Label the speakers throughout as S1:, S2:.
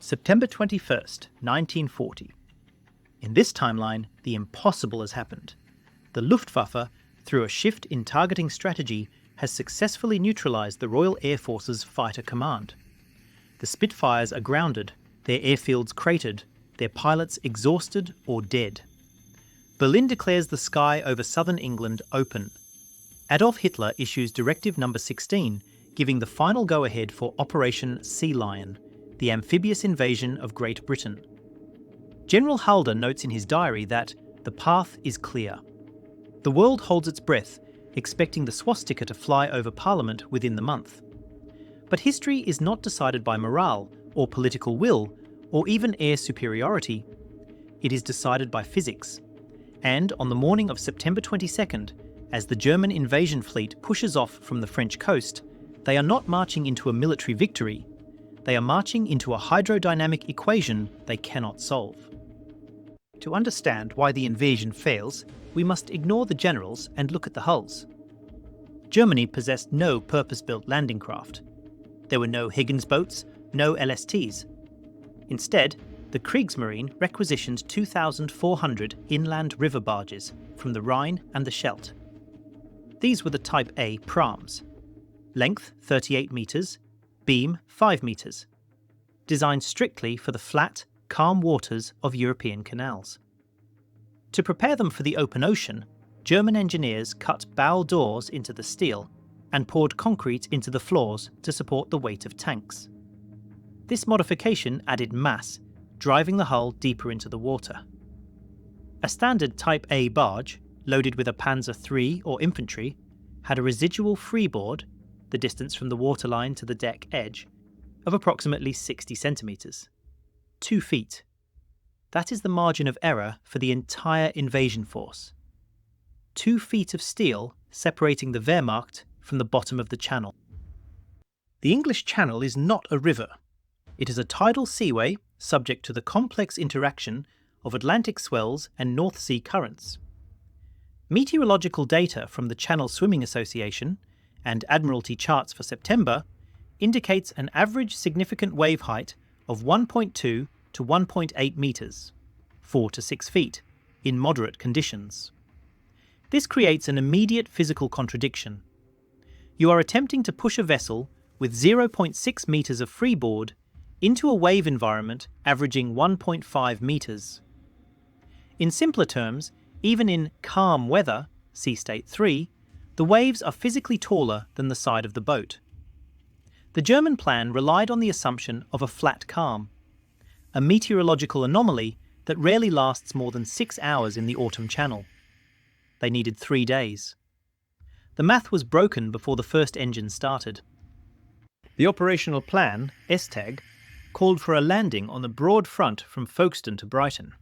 S1: September 21st, 1940. In this timeline, the impossible has happened. The Luftwaffe, through a shift in targeting strategy, has successfully neutralised the Royal Air Force's fighter command. The Spitfires are grounded, their airfields cratered, their pilots exhausted or dead. Berlin declares the sky over southern England open. Adolf Hitler issues Directive No. 16, giving the final go-ahead for Operation Sea Lion, the amphibious invasion of Great Britain. General Halder notes in his diary that the path is clear. The world holds its breath, expecting the swastika to fly over Parliament within the month. But history is not decided by morale, or political will, or even air superiority. It is decided by physics. And on the morning of September 22nd, as the German invasion fleet pushes off from the French coast, they are not marching into a military victory. They are marching into a hydrodynamic equation they cannot solve. To understand why the invasion fails, we must ignore the generals and look at the hulls. Germany possessed no purpose-built landing craft. There were no Higgins boats, no LSTs. Instead, the Kriegsmarine requisitioned 2,400 inland river barges from the Rhine and the Scheldt. These were the Type A prams. Length 38 metres, beam 5 metres. Designed strictly for the flat, calm waters of European canals. To prepare them for the open ocean, German engineers cut bow doors into the steel and poured concrete into the floors to support the weight of tanks. This modification added mass, driving the hull deeper into the water. A standard Type A barge, loaded with a Panzer III or infantry, had a residual freeboard, the distance from the waterline to the deck edge, of approximately 60 centimetres. 2 feet. That is the margin of error for the entire invasion force. 2 feet of steel separating the Wehrmacht from the bottom of the channel. The English Channel is not a river. It is a tidal seaway subject to the complex interaction of Atlantic swells and North Sea currents. Meteorological data from the Channel Swimming Association and Admiralty charts for September indicates an average significant wave height of 1.2 to 1.8 metres, 4 to 6 feet, in moderate conditions. This creates an immediate physical contradiction. You are attempting to push a vessel with 0.6 metres of freeboard into a wave environment averaging 1.5 metres. In simpler terms, even in calm weather, Sea State 3, the waves are physically taller than the side of the boat. The German plan relied on the assumption of a flat calm, a meteorological anomaly that rarely lasts more than 6 hours in the autumn channel. They needed 3 days. The math was broken before the first engine started. The operational plan, STAG, called for a landing on the broad front from Folkestone to Brighton.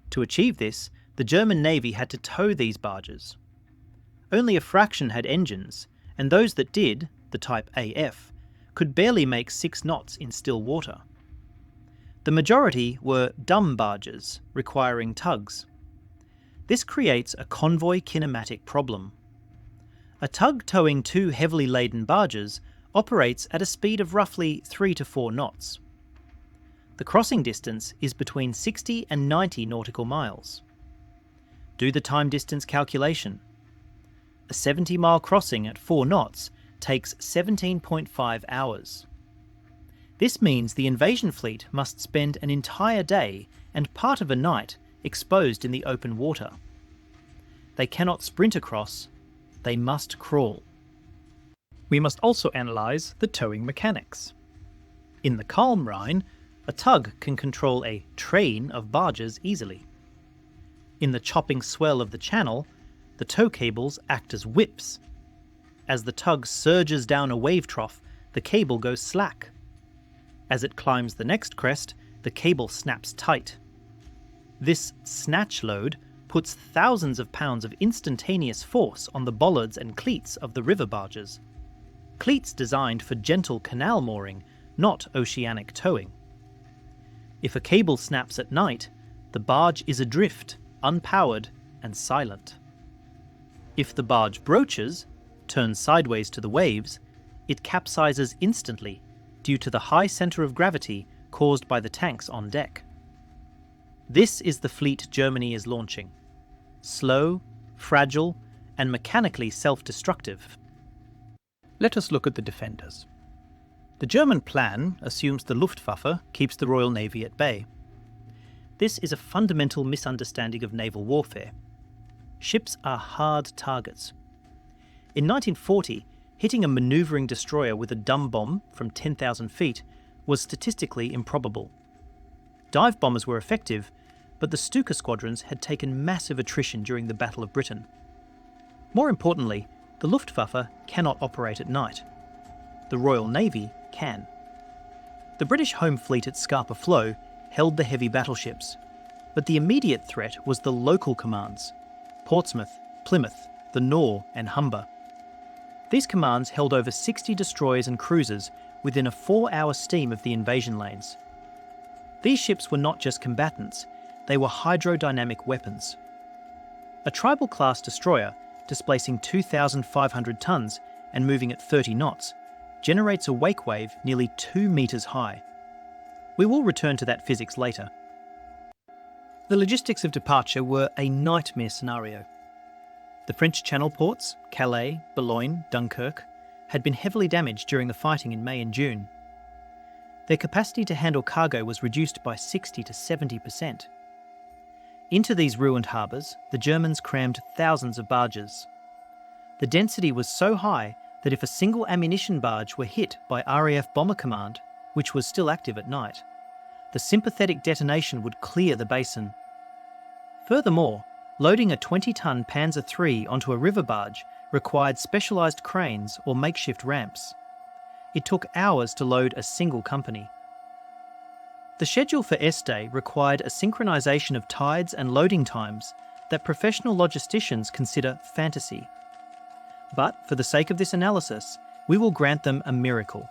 S1: To achieve this, the German Navy had to tow these barges. Only a fraction had engines, and those that did, the Type AF, could barely make 6 knots in still water. The majority were dumb barges, requiring tugs. This creates a convoy kinematic problem. A tug towing 2 heavily laden barges operates at a speed of roughly 3 to 4 knots. The crossing distance is between 60 and 90 nautical miles. Do the time distance calculation. A 70-mile crossing at 4 knots takes 17.5 hours. This means the invasion fleet must spend an entire day and part of a night exposed in the open water. They cannot sprint across, they must crawl. We must also analyse the towing mechanics. In the calm Rhine, a tug can control a train of barges easily. In the chopping swell of the channel, the tow cables act as whips. As the tug surges down a wave trough, the cable goes slack. As it climbs the next crest, the cable snaps tight. This snatch load puts thousands of pounds of instantaneous force on the bollards and cleats of the river barges. Cleats designed for gentle canal mooring, not oceanic towing. If a cable snaps at night, the barge is adrift, unpowered, and silent. If the barge broaches, turns sideways to the waves, it capsizes instantly due to the high centre of gravity caused by the tanks on deck. This is the fleet Germany is launching. Slow, fragile, and mechanically self-destructive. Let us look at the defenders. The German plan assumes the Luftwaffe keeps the Royal Navy at bay. This is a fundamental misunderstanding of naval warfare. Ships are hard targets. In 1940, hitting a manoeuvring destroyer with a dumb bomb from 10,000 feet was statistically improbable. Dive bombers were effective, but the Stuka squadrons had taken massive attrition during the Battle of Britain. More importantly, the Luftwaffe cannot operate at night. The Royal Navy can. The British Home Fleet at Scapa Flow held the heavy battleships, but the immediate threat was the local commands: Portsmouth, Plymouth, the Nore and Humber. These commands held over 60 destroyers and cruisers within a 4-hour steam of the invasion lanes. These ships were not just combatants, they were hydrodynamic weapons. A Tribal-class destroyer, displacing 2,500 tons and moving at 30 knots, generates a wake wave nearly 2 meters high. We will return to that physics later. The logistics of departure were a nightmare scenario. The French Channel ports, Calais, Boulogne, Dunkirk, had been heavily damaged during the fighting in May and June. Their capacity to handle cargo was reduced by 60 to 70%. Into these ruined harbours, the Germans crammed thousands of barges. The density was so high that if a single ammunition barge were hit by RAF Bomber Command, which was still active at night, the sympathetic detonation would clear the basin. Furthermore, loading a 20-ton Panzer III onto a river barge required specialised cranes or makeshift ramps. It took hours to load a single company. The schedule for Este required a synchronisation of tides and loading times that professional logisticians consider fantasy. But for the sake of this analysis, we will grant them a miracle.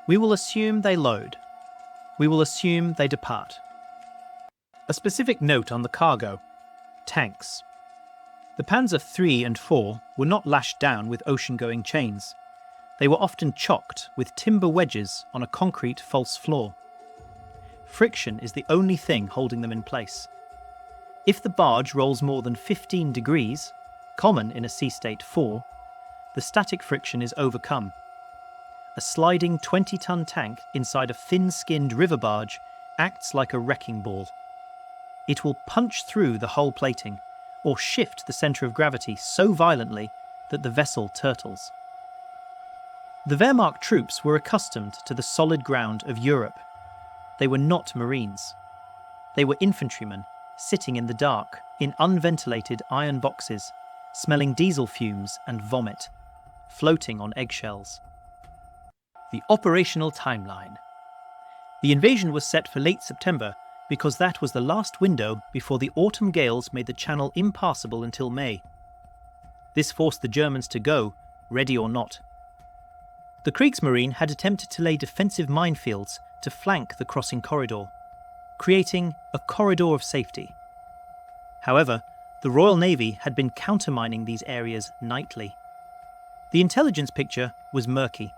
S1: We will assume they load. We will assume they depart. A specific note on the cargo: tanks. The Panzer III and IV were not lashed down with ocean-going chains. They were often chocked with timber wedges on a concrete false floor. Friction is the only thing holding them in place. If the barge rolls more than 15 degrees, common in a sea state 4, the static friction is overcome. A sliding 20-ton tank inside a thin-skinned river barge acts like a wrecking ball. It will punch through the hull plating or shift the centre of gravity so violently that the vessel turtles. The Wehrmacht troops were accustomed to the solid ground of Europe. They were not Marines. They were infantrymen, sitting in the dark, in unventilated iron boxes, smelling diesel fumes and vomit, floating on eggshells. The operational timeline. The invasion was set for late September because that was the last window before the autumn gales made the channel impassable until May. This forced the Germans to go, ready or not. The Kriegsmarine had attempted to lay defensive minefields to flank the crossing corridor, creating a corridor of safety. However, the Royal Navy had been countermining these areas nightly. The intelligence picture was murky.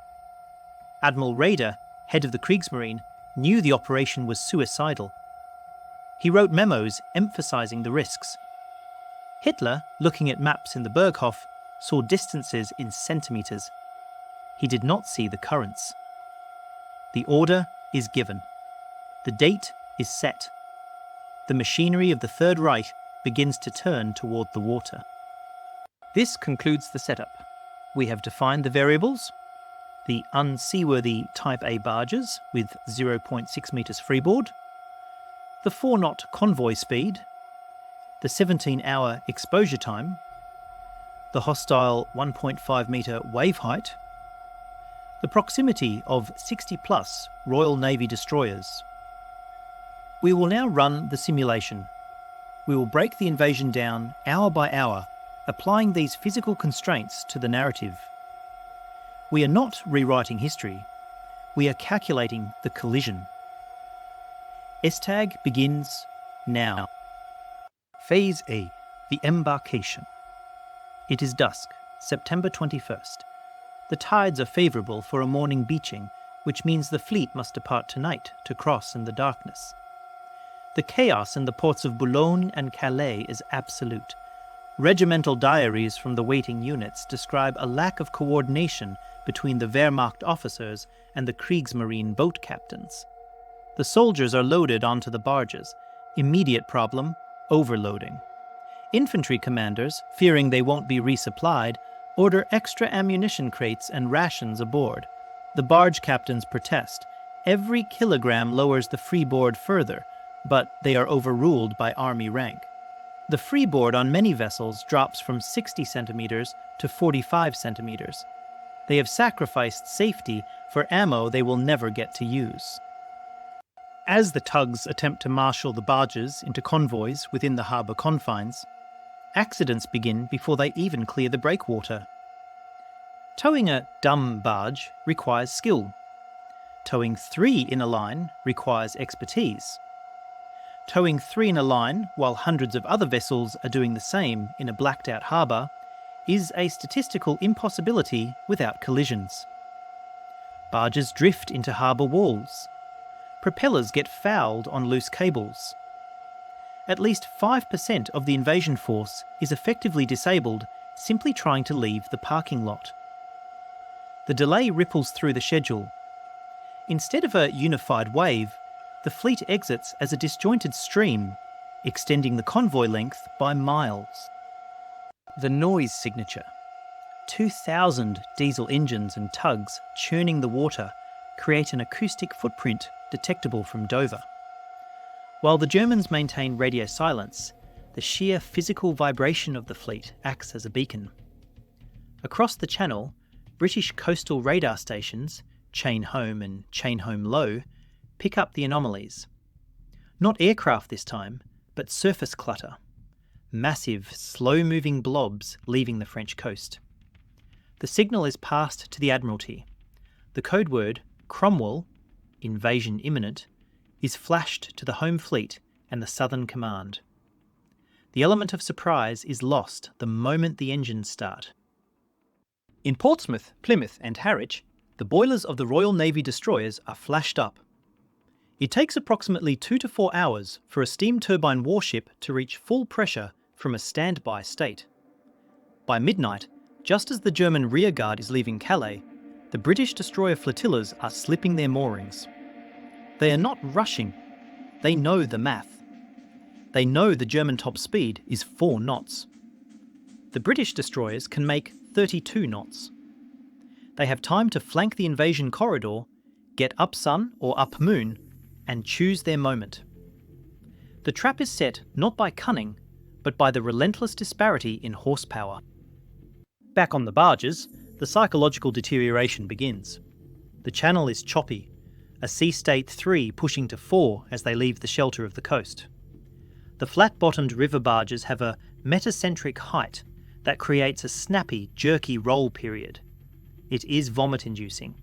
S1: Admiral Raeder, head of the Kriegsmarine, knew the operation was suicidal. He wrote memos emphasizing the risks. Hitler, looking at maps in the Berghof, saw distances in centimeters. He did not see the currents. The order is given. The date is set. The machinery of the Third Reich begins to turn toward the water. This concludes the setup. We have defined the variables: the unseaworthy Type A barges with 0.6 meters freeboard, the 4-knot convoy speed, the 17-hour exposure time, the hostile 1.5 meter wave height, the proximity of 60-plus Royal Navy destroyers. We will now run the simulation. We will break the invasion down hour by hour, applying these physical constraints to the narrative. We are not rewriting history. We are calculating the collision. STAG begins now. Phase A, the embarkation. It is dusk, September 21st. The tides are favourable for a morning beaching, which means the fleet must depart tonight to cross in the darkness. The chaos in the ports of Boulogne and Calais is absolute. Regimental diaries from the waiting units describe a lack of coordination between the Wehrmacht officers and the Kriegsmarine boat captains. The soldiers are loaded onto the barges. Immediate problem: overloading. Infantry commanders, fearing they won't be resupplied, order extra ammunition crates and rations aboard. The barge captains protest. Every kilogram lowers the freeboard further, but they are overruled by army rank. The freeboard on many vessels drops from 60 centimeters to 45 centimeters. They have sacrificed safety for ammo they will never get to use. As the tugs attempt to marshal the barges into convoys within the harbour confines, accidents begin before they even clear the breakwater. Towing a dumb barge requires skill. Towing 3 in a line requires expertise. Towing 3 in a line while hundreds of other vessels are doing the same in a blacked-out harbour is a statistical impossibility without collisions. Barges drift into harbour walls. Propellers get fouled on loose cables. At least 5% of the invasion force is effectively disabled simply trying to leave the parking lot. The delay ripples through the schedule. Instead of a unified wave, the fleet exits as a disjointed stream, extending the convoy length by miles. The noise signature. 2,000 diesel engines and tugs churning the water create an acoustic footprint detectable from Dover. While the Germans maintain radio silence, the sheer physical vibration of the fleet acts as a beacon. Across the Channel, British coastal radar stations, Chain Home and Chain Home Low, pick up the anomalies. Not aircraft this time, but surface clutter. Massive, slow-moving blobs leaving the French coast. The signal is passed to the Admiralty. The code word, Cromwell, invasion imminent, is flashed to the home fleet and the Southern Command. The element of surprise is lost the moment the engines start. In Portsmouth, Plymouth and Harwich, the boilers of the Royal Navy destroyers are flashed up. It takes approximately 2 to 4 hours for a steam turbine warship to reach full pressure from a standby state. By midnight, just as the German rearguard is leaving Calais, the British destroyer flotillas are slipping their moorings. They are not rushing. They know the math. They know the German top speed is 4 knots. The British destroyers can make 32 knots. They have time to flank the invasion corridor, get up sun or up moon, and choose their moment. The trap is set not by cunning, but by the relentless disparity in horsepower. Back on the barges, the psychological deterioration begins. The channel is choppy, a sea state 3 pushing to 4 as they leave the shelter of the coast. The flat-bottomed river barges have a metacentric height that creates a snappy, jerky roll period. It is vomit-inducing.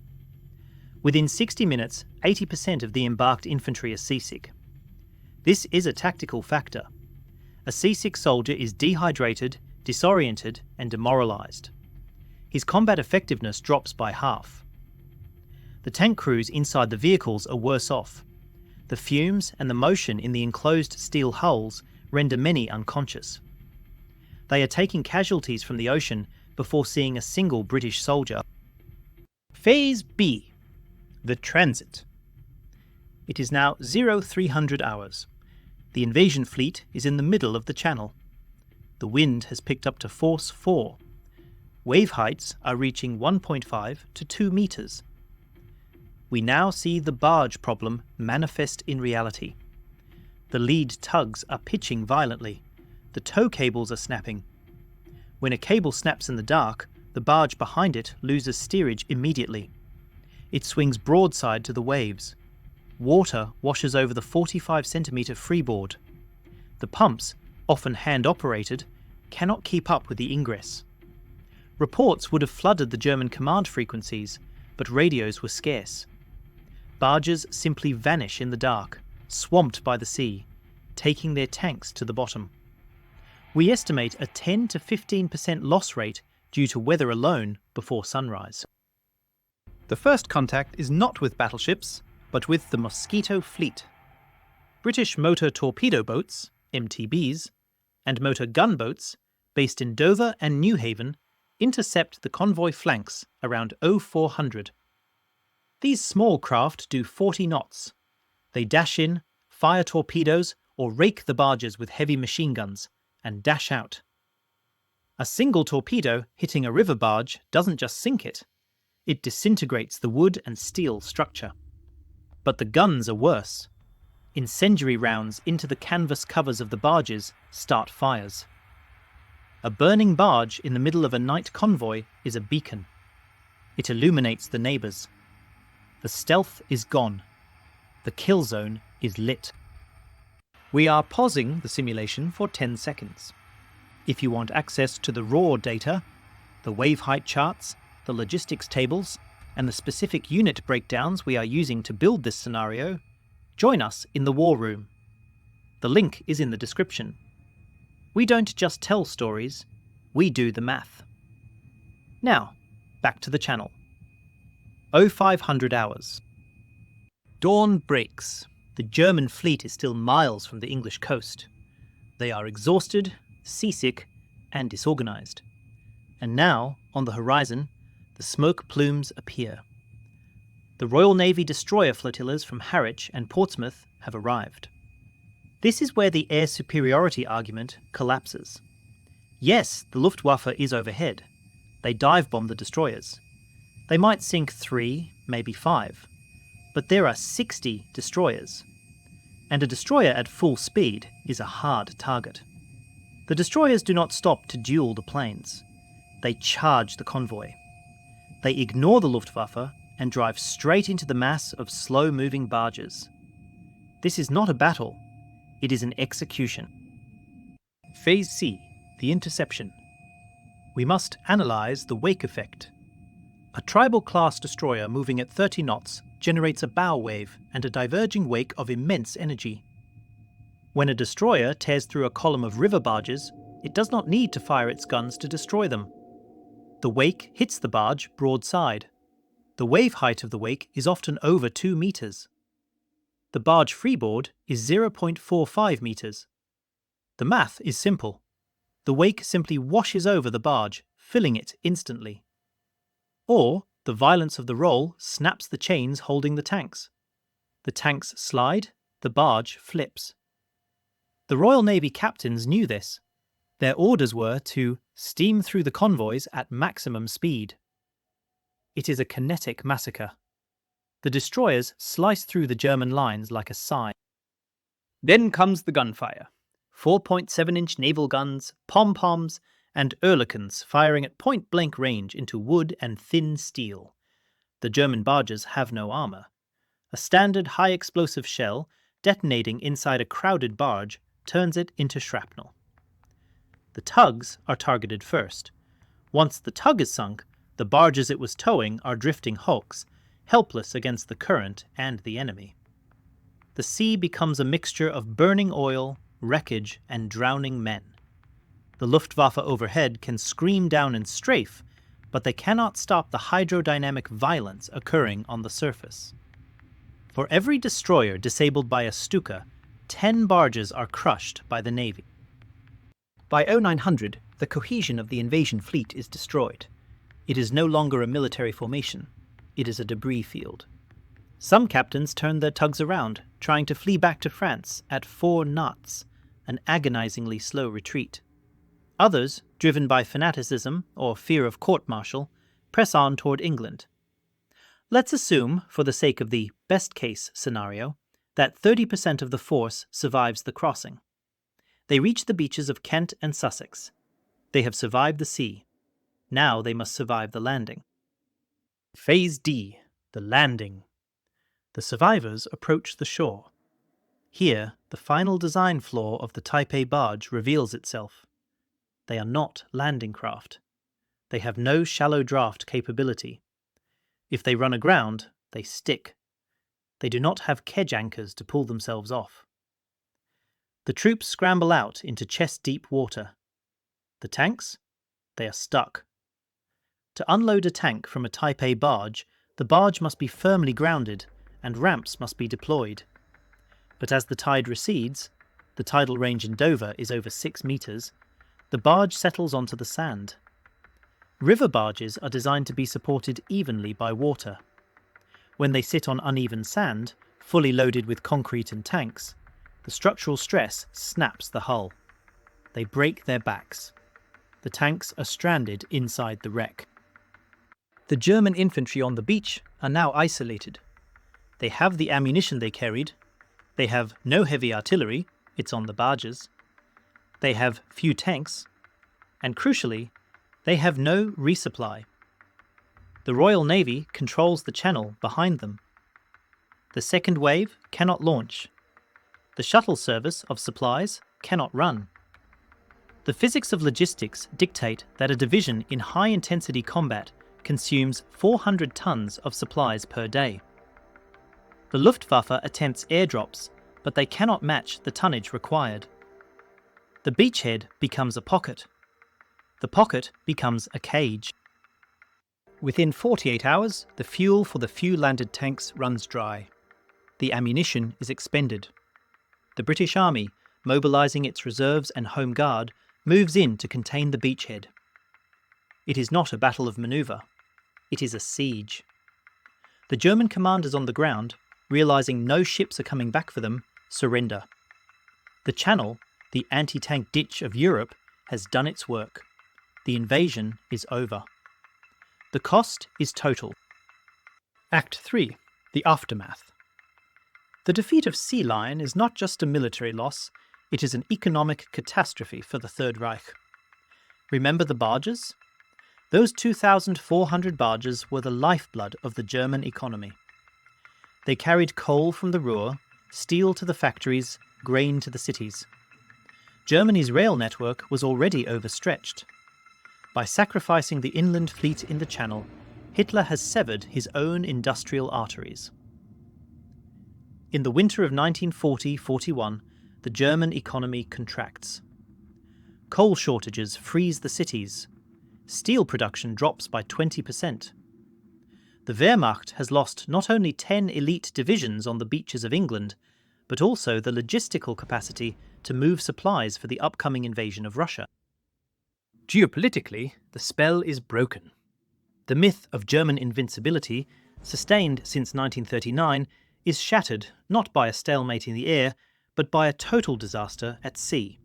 S1: Within 60 minutes, 80% of the embarked infantry are seasick. This is a tactical factor. A seasick soldier is dehydrated, disoriented, and demoralised. His combat effectiveness drops by half. The tank crews inside the vehicles are worse off. The fumes and the motion in the enclosed steel hulls render many unconscious. They are taking casualties from the ocean before seeing a single British soldier. Phase B. The transit. It is now 0300 hours. The invasion fleet is in the middle of the channel. The wind has picked up to force 4. Wave heights are reaching 1.5 to 2 metres. We now see the barge problem manifest in reality. The lead tugs are pitching violently. The tow cables are snapping. When a cable snaps in the dark, the barge behind it loses steerage immediately. It swings broadside to the waves. Water washes over the 45-centimetre freeboard. The pumps, often hand-operated, cannot keep up with the ingress. Reports would have flooded the German command frequencies, but radios were scarce. Barges simply vanish in the dark, swamped by the sea, taking their tanks to the bottom. We estimate a 10 to 15% loss rate due to weather alone before sunrise. The first contact is not with battleships, but with the Mosquito fleet. British motor torpedo boats, MTBs, and motor gunboats, based in Dover and New Haven, intercept the convoy flanks around 0400. These small craft do 40 knots. They dash in, fire torpedoes, or rake the barges with heavy machine guns, and dash out. A single torpedo hitting a river barge doesn't just sink it. It disintegrates the wood and steel structure. But the guns are worse. Incendiary rounds into the canvas covers of the barges start fires. A burning barge in the middle of a night convoy is a beacon. It illuminates the neighbours. The stealth is gone. The kill zone is lit. We are pausing the simulation for 10 seconds. If you want access to the raw data, the wave height charts, the logistics tables, and the specific unit breakdowns we are using to build this scenario, join us in the War Room. The link is in the description. We don't just tell stories, we do the math. Now, back to the channel. 0500 hours. Dawn breaks. The German fleet is still miles from the English coast. They are exhausted, seasick, and disorganized. And now, on the horizon, the smoke plumes appear. The Royal Navy destroyer flotillas from Harwich and Portsmouth have arrived. This is where the air superiority argument collapses. Yes, the Luftwaffe is overhead. They dive bomb the destroyers. They might sink 3, maybe 5. But there are 60 destroyers. And a destroyer at full speed is a hard target. The destroyers do not stop to duel the planes. They charge the convoy. They ignore the Luftwaffe and drive straight into the mass of slow-moving barges. This is not a battle, it is an execution. Phase C, the Interception. We must analyse the wake effect. A tribal-class destroyer moving at 30 knots generates a bow wave and a diverging wake of immense energy. When a destroyer tears through a column of river barges, it does not need to fire its guns to destroy them. The wake hits the barge broadside. The wave height of the wake is often over 2 meters. The barge freeboard is 0.45 meters. The math is simple. The wake simply washes over the barge, filling it instantly. Or the violence of the roll snaps the chains holding the tanks. The tanks slide, the barge flips. The Royal Navy captains knew this. Their orders were to steam through the convoys at maximum speed. It is a kinetic massacre. The destroyers slice through the German lines like a scythe. Then comes the gunfire. 4.7-inch naval guns, pom-poms, and Oerlikons firing at point-blank range into wood and thin steel. The German barges have no armour. A standard high-explosive shell, detonating inside a crowded barge, turns it into shrapnel. The tugs are targeted first. Once the tug is sunk, the barges it was towing are drifting hulks, helpless against the current and the enemy. The sea becomes a mixture of burning oil, wreckage, and drowning men. The Luftwaffe overhead can scream down and strafe, but they cannot stop the hydrodynamic violence occurring on the surface. For every destroyer disabled by a Stuka, 10 barges are crushed by the Navy. By 0900, the cohesion of the invasion fleet is destroyed. It is no longer a military formation. It is a debris field. Some captains turn their tugs around, trying to flee back to France at 4 knots, an agonizingly slow retreat. Others, driven by fanaticism or fear of court-martial, press on toward England. Let's assume, for the sake of the best-case scenario, that 30% of the force survives the crossing. They reach the beaches of Kent and Sussex. They have survived the sea. Now they must survive the landing. Phase D, the landing. The survivors approach the shore. Here, the final design flaw of the Type A barge reveals itself. They are not landing craft. They have no shallow draft capability. If they run aground, they stick. They do not have kedge anchors to pull themselves off. The troops scramble out into chest-deep water. The tanks? They are stuck. To unload a tank from a Type A barge, the barge must be firmly grounded and ramps must be deployed. But as the tide recedes, the tidal range in Dover is over 6 metres, the barge settles onto the sand. River barges are designed to be supported evenly by water. When they sit on uneven sand, fully loaded with concrete and tanks, the structural stress snaps the hull. They break their backs. The tanks are stranded inside the wreck. The German infantry on the beach are now isolated. They have the ammunition they carried. They have no heavy artillery, it's on the barges. They have few tanks. And crucially, they have no resupply. The Royal Navy controls the channel behind them. The second wave cannot launch. The shuttle service of supplies cannot run. The physics of logistics dictate that a division in high-intensity combat consumes 400 tons of supplies per day. The Luftwaffe attempts airdrops, but they cannot match the tonnage required. The beachhead becomes a pocket. The pocket becomes a cage. Within 48 hours, the fuel for the few landed tanks runs dry. The ammunition is expended. The British Army, mobilising its reserves and home guard, moves in to contain the beachhead. It is not a battle of manoeuvre. It is a siege. The German commanders on the ground, realising no ships are coming back for them, surrender. The Channel, the anti-tank ditch of Europe, has done its work. The invasion is over. The cost is total. Act 3. The Aftermath. The defeat of Sea Lion is not just a military loss, it is an economic catastrophe for the Third Reich. Remember the barges? Those 2,400 barges were the lifeblood of the German economy. They carried coal from the Ruhr, steel to the factories, grain to the cities. Germany's rail network was already overstretched. By sacrificing the inland fleet in the Channel, Hitler has severed his own industrial arteries. In the winter of 1940-41, the German economy contracts. Coal shortages freeze the cities. Steel production drops by 20%. The Wehrmacht has lost not only 10 elite divisions on the beaches of England, but also the logistical capacity to move supplies for the upcoming invasion of Russia. Geopolitically, the spell is broken. The myth of German invincibility, sustained since 1939, is shattered not by a stalemate in the air, but by a total disaster at sea.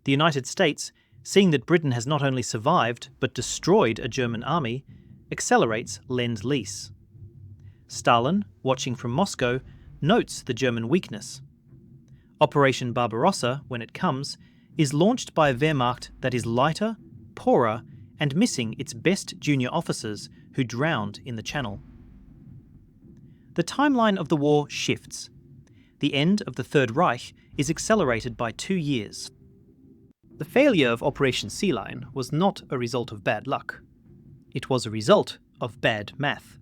S1: The United States, seeing that Britain has not only survived but destroyed a German army, accelerates Lend-Lease. Stalin, watching from Moscow, notes the German weakness. Operation Barbarossa, when it comes, is launched by a Wehrmacht that is lighter, poorer, and missing its best junior officers who drowned in the Channel. The timeline of the war shifts. The end of the Third Reich is accelerated by 2 years. The failure of Operation Sea Lion was not a result of bad luck. It was a result of bad math.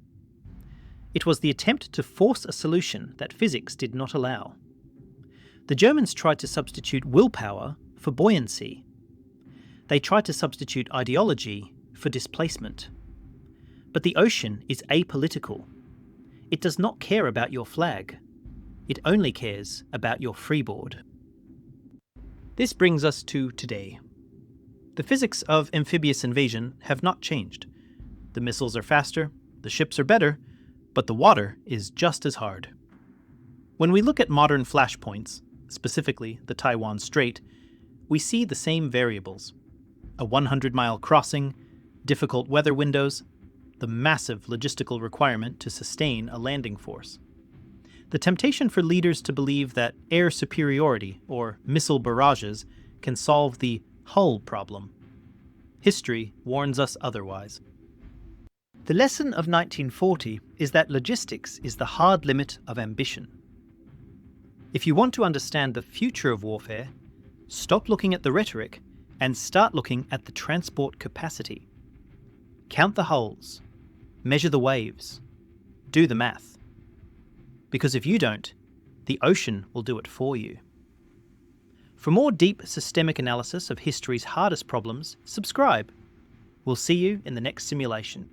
S1: It was the attempt to force a solution that physics did not allow. The Germans tried to substitute willpower for buoyancy. They tried to substitute ideology for displacement. But the ocean is apolitical. It does not care about your flag. It only cares about your freeboard. This brings us to today. The physics of amphibious invasion have not changed. The missiles are faster, the ships are better, but the water is just as hard. When we look at modern flashpoints, specifically the Taiwan Strait, we see the same variables. A 100-mile crossing, difficult weather windows, the massive logistical requirement to sustain a landing force. The temptation for leaders to believe that air superiority or missile barrages can solve the hull problem. History warns us otherwise. The lesson of 1940 is that logistics is the hard limit of ambition. If you want to understand the future of warfare, stop looking at the rhetoric and start looking at the transport capacity. Count the hulls, measure the waves, do the math. Because if you don't, the ocean will do it for you. For more deep systemic analysis of history's hardest problems, subscribe. We'll see you in the next simulation.